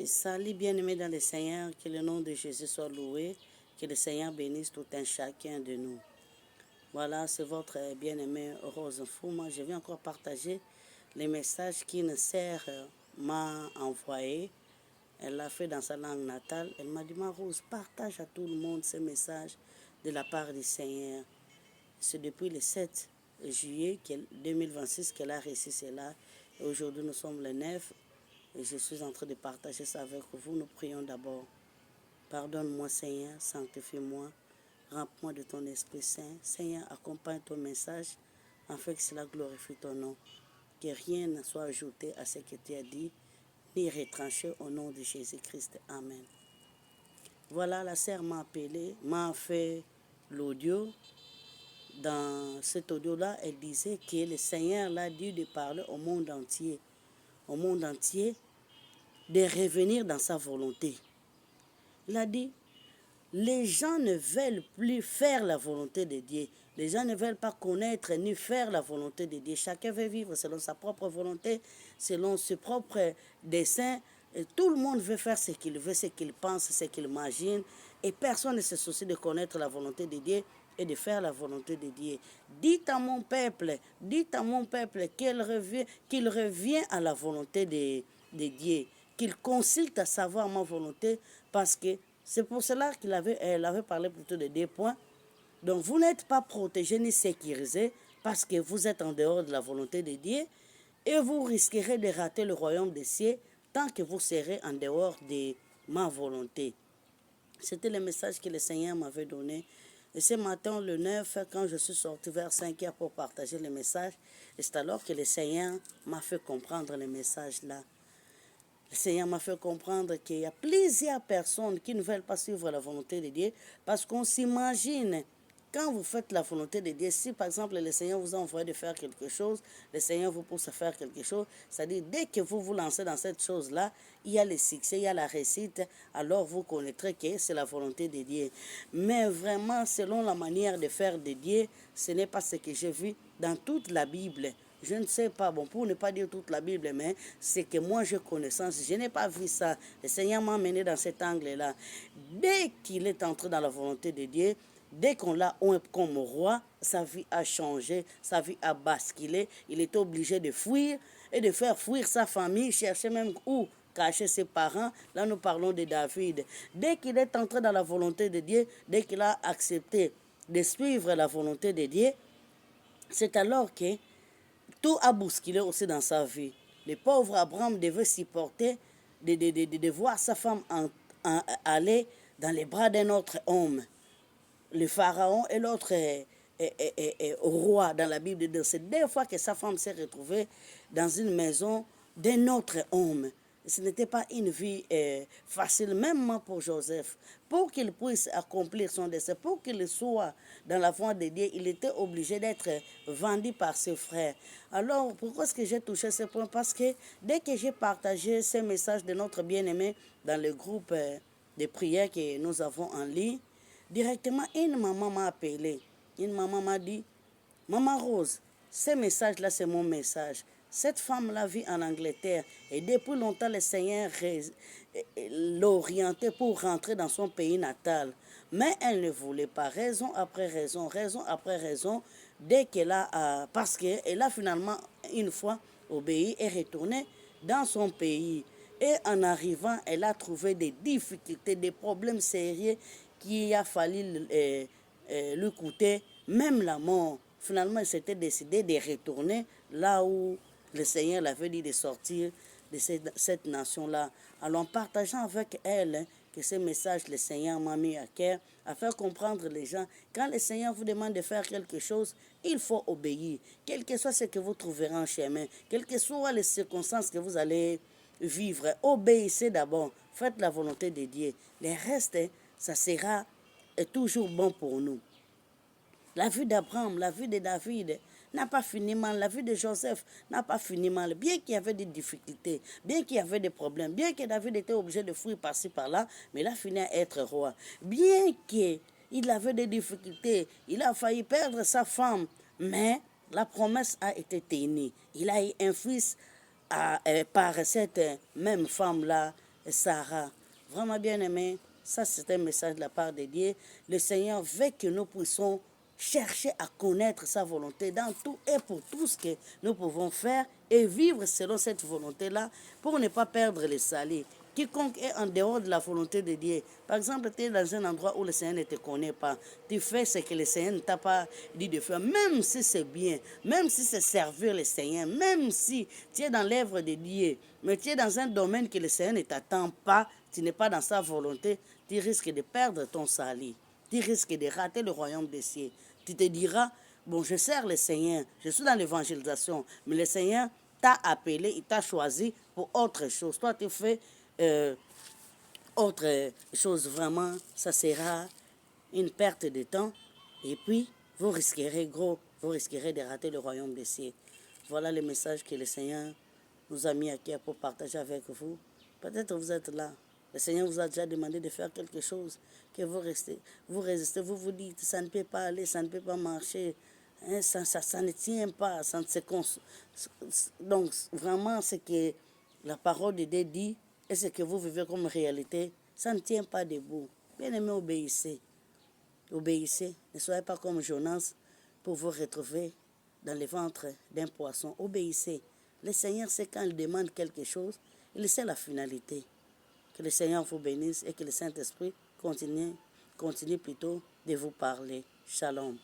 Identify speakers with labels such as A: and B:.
A: Salut bien-aimés dans le Seigneur, que le nom de Jésus soit loué, que le Seigneur bénisse tout un chacun de nous. Voilà, c'est votre bien-aimé Rose Fouma. Je viens encore partager les messages qu'une sœur m'a envoyé. Elle l'a fait dans sa langue natale. Elle m'a dit, ma Rose, partage à tout le monde ces messages de la part du Seigneur. C'est depuis le 7 juillet 2026 qu'elle a reçu cela. Et aujourd'hui, nous sommes le 9. Et je suis en train de partager ça avec vous. Nous prions d'abord. Pardonne-moi, Seigneur, sanctifie-moi, remplis-moi de ton Esprit Saint. Seigneur, accompagne ton message afin que cela glorifie ton nom. Que rien ne soit ajouté à ce que tu as dit, ni retranché au nom de Jésus-Christ. Amen. Voilà, la sœur m'a appelé, m'a fait l'audio. Dans cet audio-là, elle disait que le Seigneur l'a dit de parler au monde entier. Au monde entier, de revenir dans sa volonté. Il a dit, les gens ne veulent plus faire la volonté de Dieu. Les gens ne veulent pas connaître ni faire la volonté de Dieu. Chacun veut vivre selon sa propre volonté, selon ses propres desseins. Et tout le monde veut faire ce qu'il veut, ce qu'il pense, ce qu'il imagine. Et personne ne se soucie de connaître la volonté de Dieu et de faire la volonté de Dieu. Dites à mon peuple qu'il revient à la volonté de Dieu, qu'il consulte à savoir ma volonté, parce que c'est pour cela elle avait parlé plutôt de 2 points. Donc vous n'êtes pas protégé ni sécurisé parce que vous êtes en dehors de la volonté de Dieu et vous risquerez de rater le royaume des cieux tant que vous serez en dehors de ma volonté. C'était le message que le Seigneur m'avait donné. Et ce matin, le 9, quand je suis sorti vers 5 heures pour partager le message, c'est alors que le Seigneur m'a fait comprendre le message là. Le Seigneur m'a fait comprendre qu'il y a plusieurs personnes qui ne veulent pas suivre la volonté de Dieu parce qu'on s'imagine, quand vous faites la volonté de Dieu, si par exemple le Seigneur vous a envoyé de faire quelque chose, le Seigneur vous pousse à faire quelque chose, c'est-à-dire dès que vous vous lancez dans cette chose-là, il y a le succès, il y a la réussite, alors vous connaîtrez que c'est la volonté de Dieu. Mais vraiment, selon la manière de faire de Dieu, ce n'est pas ce que j'ai vu dans toute la Bible. Je ne sais pas, bon, pour ne pas dire toute la Bible, mais c'est que moi j'ai connaissance, je n'ai pas vu ça. Le Seigneur m'a mené dans cet angle-là. Dès qu'il est entré dans la volonté de Dieu, dès qu'on l'a comme roi, sa vie a changé, sa vie a basculé. Il était obligé de fuir et de faire fuir sa famille, chercher même où cacher ses parents. Là, nous parlons de David. Dès qu'il est entré dans la volonté de Dieu, dès qu'il a accepté de suivre la volonté de Dieu, c'est alors que tout a bousculé aussi dans sa vie. Le pauvre Abraham devait supporter de voir sa femme aller dans les bras d'un autre homme. Le pharaon et l'autre roi dans la Bible. C'est 2 fois que sa femme s'est retrouvée dans une maison d'un autre homme. Ce n'était pas une vie facile, même pour Joseph. Pour qu'il puisse accomplir son dessein, pour qu'il soit dans la voie de Dieu, il était obligé d'être vendu par ses frères. Alors, pourquoi est-ce que j'ai touché ce point? Parce que dès que j'ai partagé ce message de notre bien-aimé dans le groupe de prière que nous avons en ligne, directement, une maman m'a appelé. Une maman m'a dit, Maman Rose, ce message-là, c'est mon message. Cette femme-là vit en Angleterre et depuis longtemps, le Seigneur l'a orientée pour rentrer dans son pays natal. Mais elle ne voulait pas, raison après raison, dès qu'elle a, parce qu'elle a finalement, une fois obéi et retourné dans son pays. Et en arrivant, elle a trouvé des difficultés, des problèmes sérieux qui a fallu lui coûter même la mort. Finalement, elle s'était décidée de retourner là où le Seigneur l'avait dit de sortir de cette nation-là. Alors, en partageant avec elle que ce message, le Seigneur m'a mis à cœur, à faire comprendre les gens, quand le Seigneur vous demande de faire quelque chose, il faut obéir. Quel que soit ce que vous trouverez en chemin, quelles que soient les circonstances que vous allez vivre, obéissez d'abord. Faites la volonté de Dieu. Le reste, ça sera toujours bon pour nous. La vie d'Abraham, la vie de David n'a pas fini mal. La vie de Joseph n'a pas fini mal. Bien qu'il y avait des difficultés, bien qu'il y avait des problèmes, bien que David était obligé de fuir par-ci par-là, mais il a fini à être roi. Bien qu'il avait des difficultés, il a failli perdre sa femme, mais la promesse a été tenue. Il a eu un fils par cette même femme-là, Sarah. Vraiment bien aimé, ça c'est un message de la part de Dieu. Le Seigneur veut que nous puissions chercher à connaître sa volonté dans tout et pour tout ce que nous pouvons faire et vivre selon cette volonté-là pour ne pas perdre le salut. Quiconque est en dehors de la volonté de Dieu, par exemple, tu es dans un endroit où le Seigneur ne te connaît pas, tu fais ce que le Seigneur ne t'a pas dit de faire, même si c'est bien, même si c'est servir le Seigneur, même si tu es dans l'œuvre de Dieu, mais tu es dans un domaine que le Seigneur ne t'attend pas, tu n'es pas dans sa volonté, tu risques de perdre ton salut, tu risques de rater le royaume des cieux. Tu te diras, bon, je sers le Seigneur, je suis dans l'évangélisation, mais le Seigneur t'a appelé, il t'a choisi pour autre chose. Toi, tu fais autre chose, vraiment, ça sera une perte de temps. Et puis, vous risquerez gros, vous risquerez de rater le royaume des cieux. Voilà le message que le Seigneur nous a mis à cœur pour partager avec vous. Peut-être vous êtes là. Le Seigneur vous a déjà demandé de faire quelque chose, que vous résistez, vous vous dites, ça ne peut pas aller, ça ne peut pas marcher. Hein, ça ne tient pas, ça ne se donc, vraiment, ce que la parole de Dieu dit et ce que vous vivez comme réalité, ça ne tient pas debout. Bien aimé, obéissez. Obéissez. Ne soyez pas comme Jonas pour vous retrouver dans le ventre d'un poisson. Obéissez. Le Seigneur sait quand il demande quelque chose, il sait la finalité. Que le Seigneur vous bénisse et que le Saint-Esprit continue plutôt de vous parler. Shalom.